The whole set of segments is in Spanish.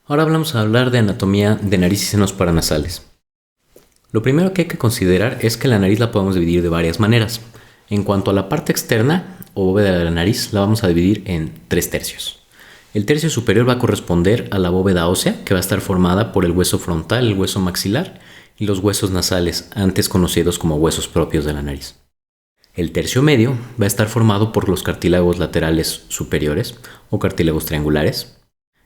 Ahora vamos a hablar de anatomía de nariz y senos paranasales. Lo primero que hay que considerar es que la nariz la podemos dividir de varias maneras. En cuanto a la parte externa o bóveda de la nariz, la vamos a dividir en 3 tercios. El tercio superior va a corresponder a la bóveda ósea, que va a estar formada por el hueso frontal, el hueso maxilar y los huesos nasales, antes conocidos como huesos propios de la nariz. El tercio medio va a estar formado por los cartílagos laterales superiores o cartílagos triangulares,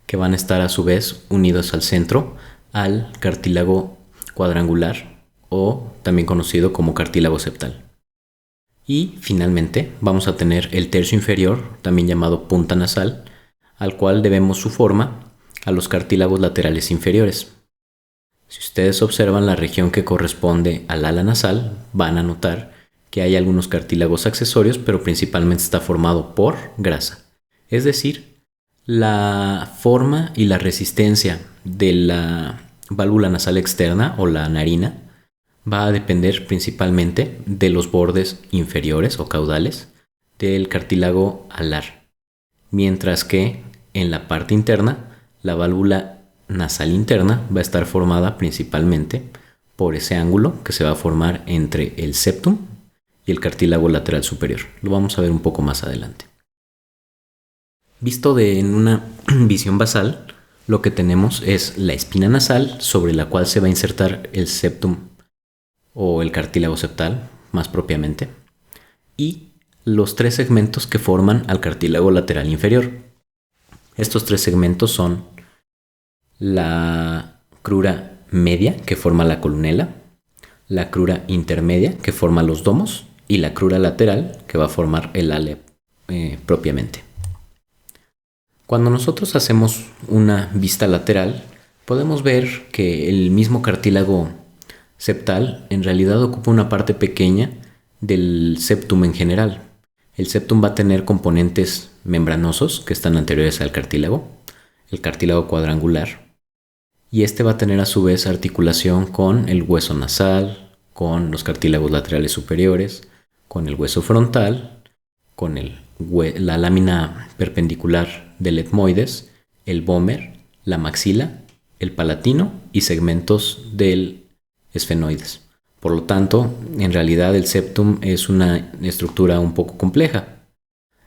que van a estar a su vez unidos al centro al cartílago cuadrangular o también conocido como cartílago septal. Y finalmente vamos a tener el tercio inferior, también llamado punta nasal, al cual debemos su forma a los cartílagos laterales inferiores. Si ustedes observan la región que corresponde al ala nasal, van a notar que hay algunos cartílagos accesorios, pero principalmente está formado por grasa. Es decir, la forma y la resistencia de la válvula nasal externa o la narina va a depender principalmente de los bordes inferiores o caudales del cartílago alar, mientras que en la parte interna la válvula nasal interna va a estar formada principalmente por ese ángulo que se va a formar entre el septum y el cartílago lateral superior. Lo vamos a ver un poco más adelante. Visto en una visión basal, lo que tenemos es la espina nasal sobre la cual se va a insertar el septum o el cartílago septal, más propiamente, y los 3 segmentos que forman al cartílago lateral inferior. Estos 3 segmentos son la crura media, que forma la columela, la crura intermedia, que forma los domos, y la crura lateral, que va a formar el ale propiamente. Cuando nosotros hacemos una vista lateral, podemos ver que el mismo cartílago septal en realidad ocupa una parte pequeña del septum en general. El septum va a tener componentes membranosos que están anteriores al cartílago, el cartílago cuadrangular, y este va a tener a su vez articulación con el hueso nasal, con los cartílagos laterales superiores, con el hueso frontal, con la lámina perpendicular del etmoides, el vómer, la maxila, el palatino y segmentos del esfenoides. Por lo tanto, en realidad el septum es una estructura un poco compleja.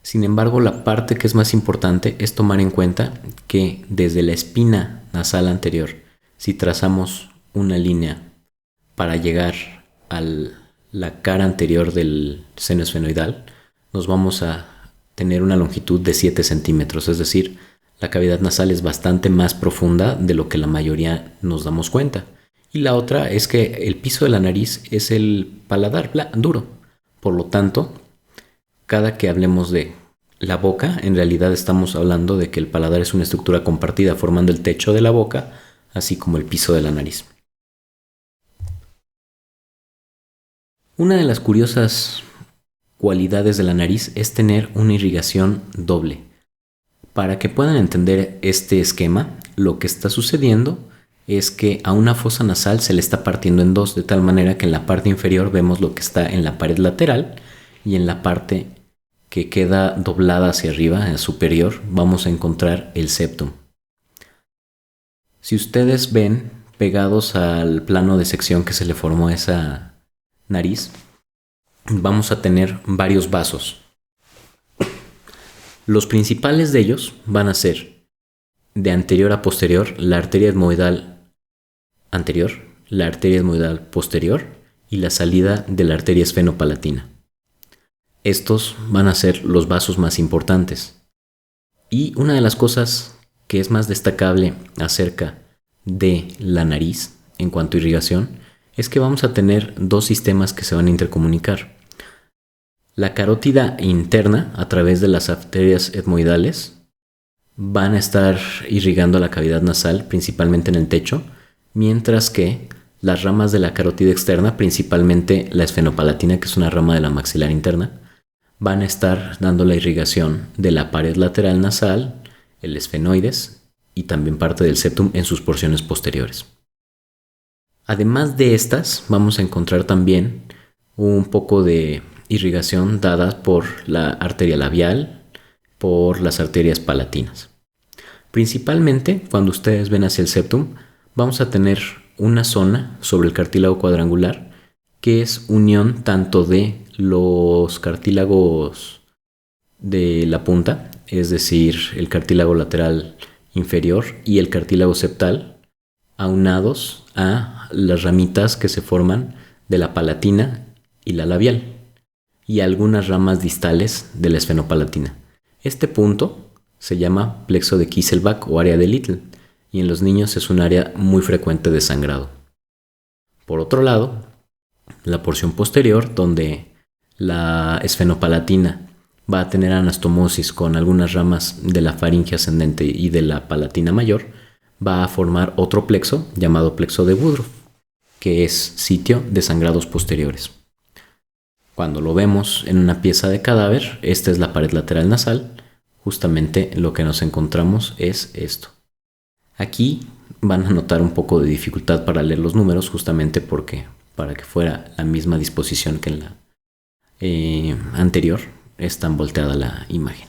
Sin embargo, la parte que es más importante es tomar en cuenta que desde la espina nasal anterior, si trazamos una línea para llegar a la cara anterior del seno esfenoidal, nos vamos a tener una longitud de 7 centímetros, es decir, la cavidad nasal es bastante más profunda de lo que la mayoría nos damos cuenta. Y la otra es que el piso de la nariz es el paladar duro. Por lo tanto, cada que hablemos de la boca, en realidad estamos hablando de que el paladar es una estructura compartida formando el techo de la boca, así como el piso de la nariz. Una de las curiosas cualidades de la nariz es tener una irrigación doble. Para que puedan entender este esquema, lo que está sucediendo es que a una fosa nasal se le está partiendo en dos, de tal manera que en la parte inferior vemos lo que está en la pared lateral y en la parte que queda doblada hacia arriba, en la superior, vamos a encontrar el septum. Si ustedes ven pegados al plano de sección que se le formó a esa nariz, vamos a tener varios vasos. Los principales de ellos van a ser de anterior a posterior la arteria etmoidal anterior, la arteria etmoidal posterior y la salida de la arteria esfenopalatina. Estos van a ser los vasos más importantes. Y una de las cosas que es más destacable acerca de la nariz en cuanto a irrigación es que vamos a tener 2 sistemas que se van a intercomunicar. La carótida interna, a través de las arterias etmoidales, van a estar irrigando la cavidad nasal, principalmente en el techo, mientras que las ramas de la carótida externa, principalmente la esfenopalatina, que es una rama de la maxilar interna, van a estar dando la irrigación de la pared lateral nasal, el esfenoides y también parte del septum en sus porciones posteriores. Además de estas, vamos a encontrar también un poco de irrigación dada por la arteria labial, por las arterias palatinas. Principalmente cuando ustedes ven hacia el septum, vamos a tener una zona sobre el cartílago cuadrangular que es unión tanto de los cartílagos de la punta, es decir, el cartílago lateral inferior y el cartílago septal, aunados a las ramitas que se forman de la palatina y la labial, y algunas ramas distales de la esfenopalatina. Este punto se llama plexo de Kieselbach o área de Little, y en los niños es un área muy frecuente de sangrado. Por otro lado, la porción posterior, donde la esfenopalatina va a tener anastomosis con algunas ramas de la faringe ascendente y de la palatina mayor, va a formar otro plexo llamado plexo de Woodruff, que es sitio de sangrados posteriores. Cuando lo vemos en una pieza de cadáver, esta es la pared lateral nasal, justamente lo que nos encontramos es esto. Aquí van a notar un poco de dificultad para leer los números, justamente porque para que fuera la misma disposición que en la anterior, es tan volteada la imagen.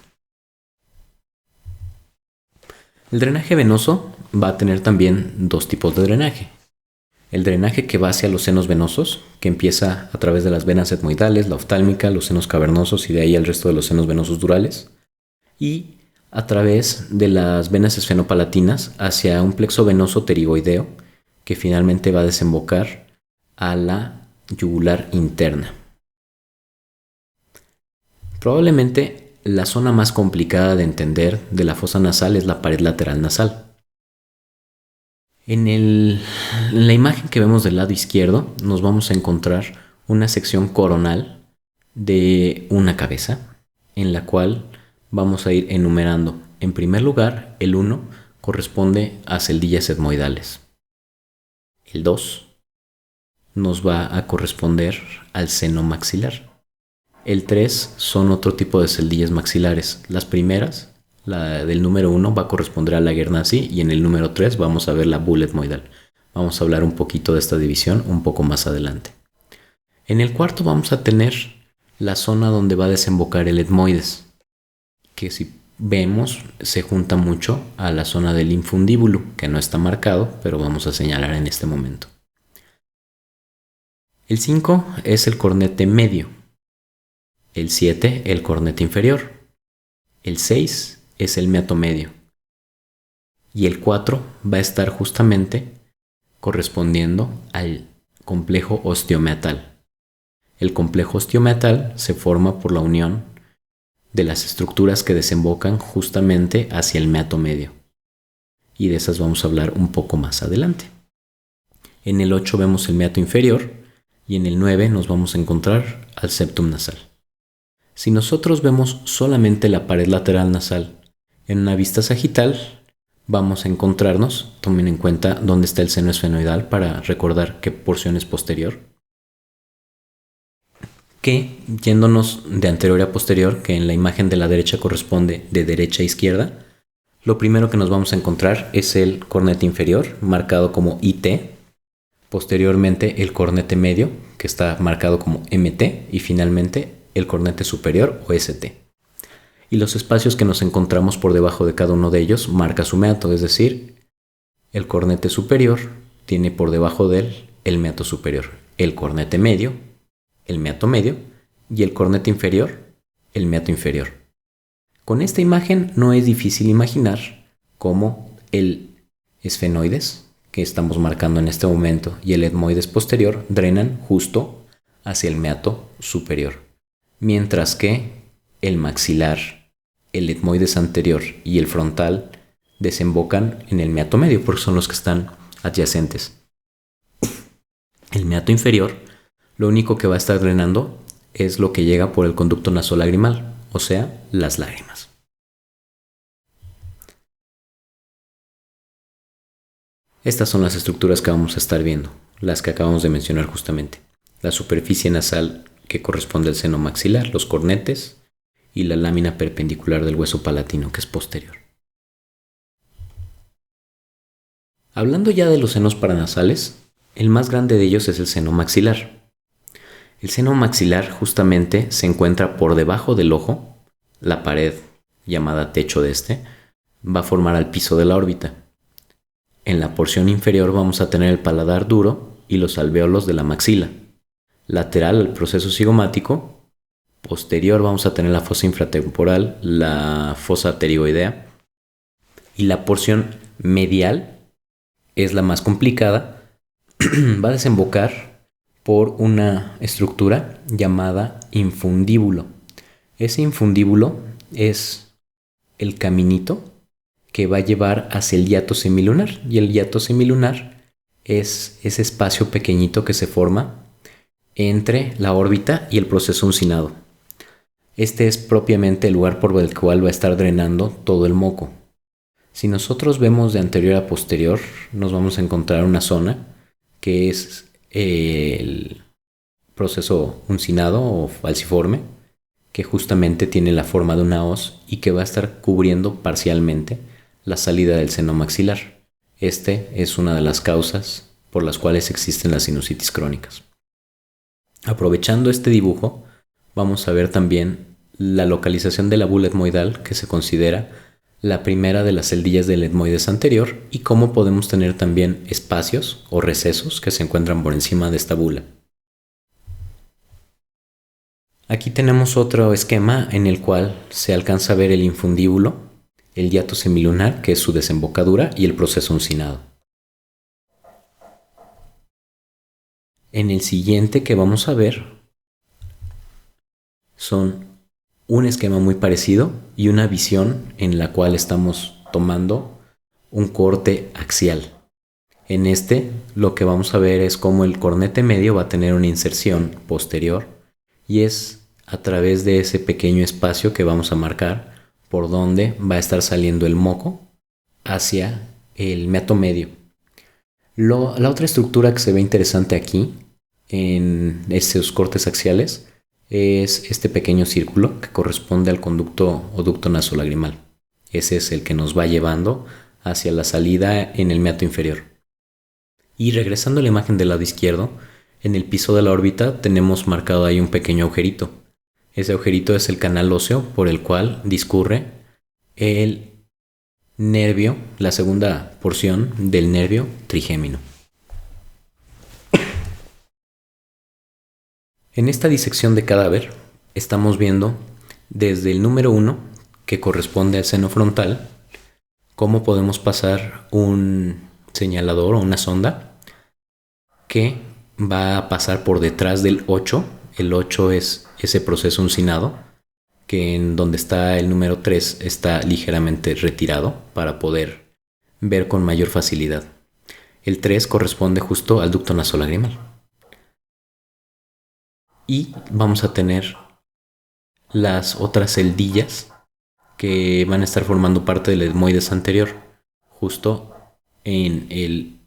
El drenaje venoso va a tener también dos tipos de drenaje. El drenaje que va hacia los senos venosos, que empieza a través de las venas etmoidales, la oftálmica, los senos cavernosos y de ahí el resto de los senos venosos durales, y a través de las venas esfenopalatinas hacia un plexo venoso pterigoideo que finalmente va a desembocar a la yugular interna. Probablemente la zona más complicada de entender de la fosa nasal es la pared lateral nasal. En la imagen que vemos del lado izquierdo nos vamos a encontrar una sección coronal de una cabeza, en la cual vamos a ir enumerando. En primer lugar, el 1 corresponde a celdillas etmoidales. El 2 nos va a corresponder al seno maxilar. El 3 son otro tipo de celdillas maxilares. Las primeras, la del número 1 va a corresponder a la Guernsey y en el número 3 vamos a ver la bulla etmoidal. Vamos a hablar un poquito de esta división un poco más adelante. En el cuarto vamos a tener la zona donde va a desembocar el etmoides, que si vemos se junta mucho a la zona del infundíbulo, que no está marcado, pero vamos a señalar en este momento. El 5 es el cornete medio. El 7 el cornete inferior. El 6 es el meato medio. Y el 4 va a estar justamente correspondiendo al complejo osteomeatal. El complejo osteomeatal se forma por la unión de las estructuras que desembocan justamente hacia el meato medio. Y de esas vamos a hablar un poco más adelante. En el 8 vemos el meato inferior y en el 9 nos vamos a encontrar al septum nasal. Si nosotros vemos solamente la pared lateral nasal en una vista sagital, vamos a encontrarnos, tomen en cuenta dónde está el seno esfenoidal para recordar qué porción es posterior, que yéndonos de anterior a posterior, que en la imagen de la derecha corresponde de derecha a izquierda, lo primero que nos vamos a encontrar es el cornete inferior, marcado como IT, posteriormente el cornete medio, que está marcado como MT, y finalmente el cornete superior o ST. Y los espacios que nos encontramos por debajo de cada uno de ellos marca su meato, es decir, el cornete superior tiene por debajo de él el meato superior, el cornete medio, el meato medio, y el cornete inferior, el meato inferior. Con esta imagen no es difícil imaginar cómo el esfenoides, que estamos marcando en este momento, y el etmoides posterior drenan justo hacia el meato superior, mientras que el maxilar, el etmoides anterior y el frontal desembocan en el meato medio porque son los que están adyacentes. El meato inferior, lo único que va a estar drenando es lo que llega por el conducto nasolagrimal, o sea, las lágrimas. Estas son las estructuras que vamos a estar viendo, las que acabamos de mencionar justamente. La superficie nasal que corresponde al seno maxilar, los cornetes y la lámina perpendicular del hueso palatino que es posterior. Hablando ya de los senos paranasales, el más grande de ellos es el seno maxilar. El seno maxilar justamente se encuentra por debajo del ojo, la pared llamada techo de este, va a formar al piso de la órbita. En la porción inferior vamos a tener el paladar duro y los alvéolos de la maxila. Lateral al proceso cigomático. Posterior vamos a tener la fosa infratemporal, la fosa pterigoidea. Y la porción medial es la más complicada. Va a desembocar por una estructura llamada infundíbulo. Ese infundíbulo es el caminito que va a llevar hacia el hiato semilunar, y el hiato semilunar es ese espacio pequeñito que se forma entre la órbita y el proceso uncinado. Este es propiamente el lugar por el cual va a estar drenando todo el moco. Si nosotros vemos de anterior a posterior, nos vamos a encontrar una zona que es el proceso uncinado o falciforme, que justamente tiene la forma de una hoz y que va a estar cubriendo parcialmente la salida del seno maxilar. Este es una de las causas por las cuales existen las sinusitis crónicas. Aprovechando este dibujo, vamos a ver también la localización de la bula etmoidal, que se considera la primera de las celdillas del etmoides anterior, y cómo podemos tener también espacios o recesos que se encuentran por encima de esta bula. Aquí tenemos otro esquema en el cual se alcanza a ver el infundíbulo, el hiato semilunar, que es su desembocadura, y el proceso uncinado. En el siguiente que vamos a ver son un esquema muy parecido y una visión en la cual estamos tomando un corte axial. En este lo que vamos a ver es cómo el cornete medio va a tener una inserción posterior, y es a través de ese pequeño espacio que vamos a marcar por donde va a estar saliendo el moco hacia el meato medio. La otra estructura que se ve interesante aquí en esos cortes axiales es este pequeño círculo que corresponde al conducto o ducto nasolagrimal. Ese es el que nos va llevando hacia la salida en el meato inferior. Y regresando a la imagen del lado izquierdo, en el piso de la órbita tenemos marcado ahí un pequeño agujerito. Ese agujerito es el canal óseo por el cual discurre el nervio, la segunda porción del nervio trigémino. En esta disección de cadáver estamos viendo desde el número 1, que corresponde al seno frontal, cómo podemos pasar un señalador o una sonda que va a pasar por detrás del 8. El 8 es ese proceso uncinado, que en donde está el número 3 está ligeramente retirado para poder ver con mayor facilidad. El 3 corresponde justo al ducto nasolagrimal. Y vamos a tener las otras celdillas que van a estar formando parte del etmoides anterior, justo en el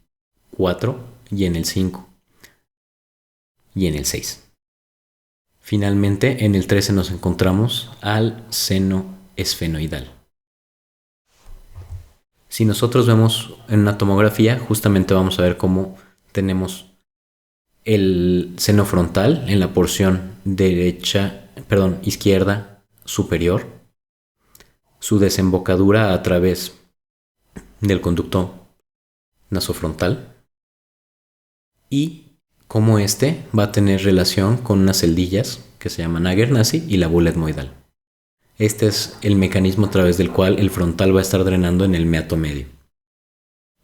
4 y en el 5 y en el 6. Finalmente, en el 13 nos encontramos al seno esfenoidal. Si nosotros vemos en una tomografía, justamente vamos a ver cómo tenemos el seno frontal en la porción izquierda superior, su desembocadura a través del conducto nasofrontal, y cómo este va a tener relación con unas celdillas que se llaman Aguernasi y la bula etmoidal. Este es el mecanismo a través del cual el frontal va a estar drenando en el meato medio.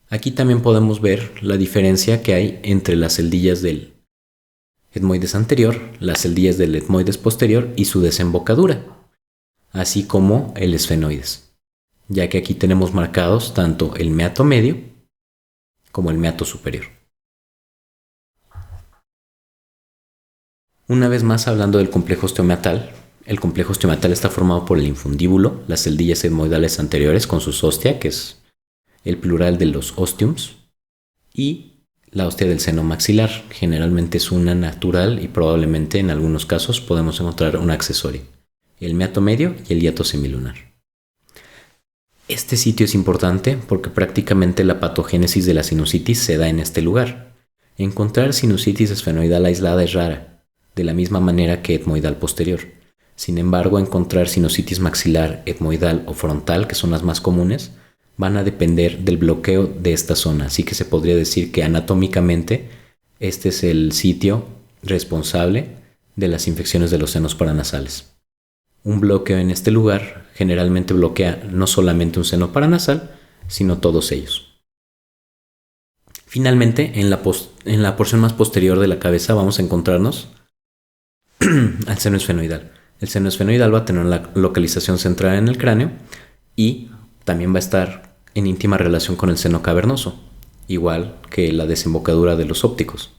Aquí también podemos ver la diferencia que hay entre las celdillas del etmoides anterior, las celdillas del etmoides posterior y su desembocadura, así como el esfenoides, ya que aquí tenemos marcados tanto el meato medio como el meato superior. Una vez más, hablando del complejo osteomeatal, el complejo osteomeatal está formado por el infundíbulo, las celdillas etmoidales anteriores con sus ostia, que es el plural de los ostiums, y la hostia del seno maxilar. Generalmente es una natural y probablemente en algunos casos podemos encontrar una accesoria, el meato medio y el hiato semilunar. Este sitio es importante porque prácticamente la patogénesis de la sinusitis se da en este lugar. Encontrar sinusitis esfenoidal aislada es rara, de la misma manera que etmoidal posterior, Sin embargo, encontrar sinusitis maxilar, etmoidal o frontal, que son las más comunes, van a depender del bloqueo de esta zona. Así que se podría decir que anatómicamente este es el sitio responsable de las infecciones de los senos paranasales. Un bloqueo en este lugar generalmente bloquea no solamente un seno paranasal, sino todos ellos. Finalmente, en la porción más posterior de la cabeza vamos a encontrarnos al seno esfenoidal. El seno esfenoidal va a tener la localización central en el cráneo y también va a estar en íntima relación con el seno cavernoso, igual que la desembocadura de los ópticos.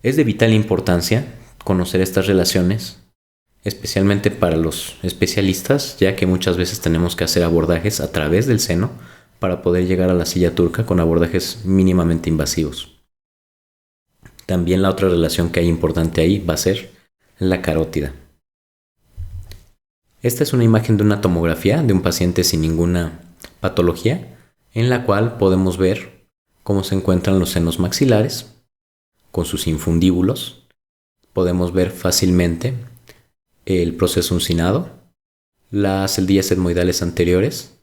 Es de vital importancia conocer estas relaciones, especialmente para los especialistas, ya que muchas veces tenemos que hacer abordajes a través del seno para poder llegar a la silla turca con abordajes mínimamente invasivos. También la otra relación que hay importante ahí va a ser la carótida. Esta es una imagen de una tomografía de un paciente sin ninguna patología, en la cual podemos ver cómo se encuentran los senos maxilares con sus infundíbulos. Podemos ver fácilmente el proceso uncinado, las celdillas etmoidales anteriores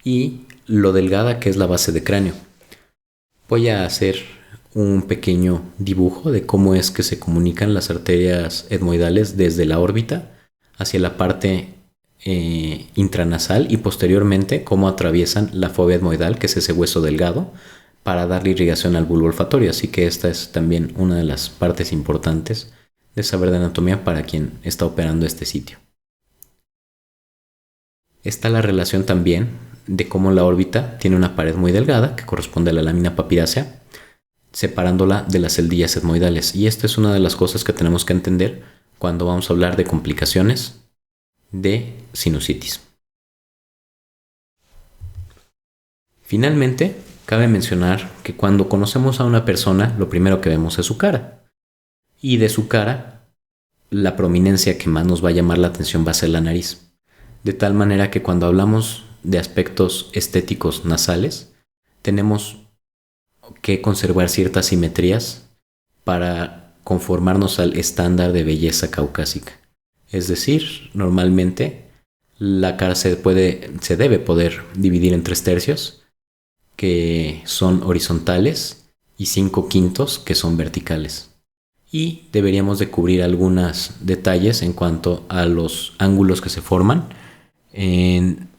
y lo delgada que es la base de cráneo. Voy a hacer un pequeño dibujo de cómo es que se comunican las arterias etmoidales desde la órbita hacia la parte intranasal y posteriormente cómo atraviesan la fobia etmoidal, que es ese hueso delgado, para darle irrigación al bulbo olfatorio. Así que esta es también una de las partes importantes de saber de anatomía para quien está operando este sitio. Está la relación también de cómo la órbita tiene una pared muy delgada que corresponde a la lámina papirácea, separándola de las celdillas etmoidales. Y esta es una de las cosas que tenemos que entender cuando vamos a hablar de complicaciones de sinusitis. Finalmente, cabe mencionar que cuando conocemos a una persona, lo primero que vemos es su cara. Y de su cara, la prominencia que más nos va a llamar la atención va a ser la nariz. De tal manera que cuando hablamos de aspectos estéticos nasales, tenemos que conservar ciertas simetrías para conformarnos al estándar de belleza caucásica. Es decir, normalmente la cara se debe poder dividir en 3/3, que son horizontales, y 5/5, que son verticales. Y deberíamos de cubrir algunos detalles en cuanto a los ángulos que se forman en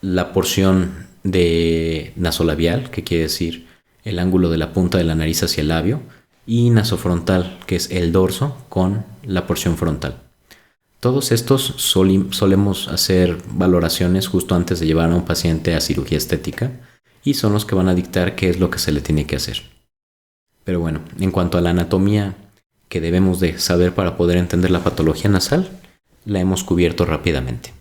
la porción de nasolabial, que quiere decir el ángulo de la punta de la nariz hacia el labio, y nasofrontal, que es el dorso con la porción frontal. Todos estos solemos hacer valoraciones justo antes de llevar a un paciente a cirugía estética y son los que van a dictar qué es lo que se le tiene que hacer. Pero bueno, en cuanto a la anatomía que debemos de saber para poder entender la patología nasal, la hemos cubierto rápidamente.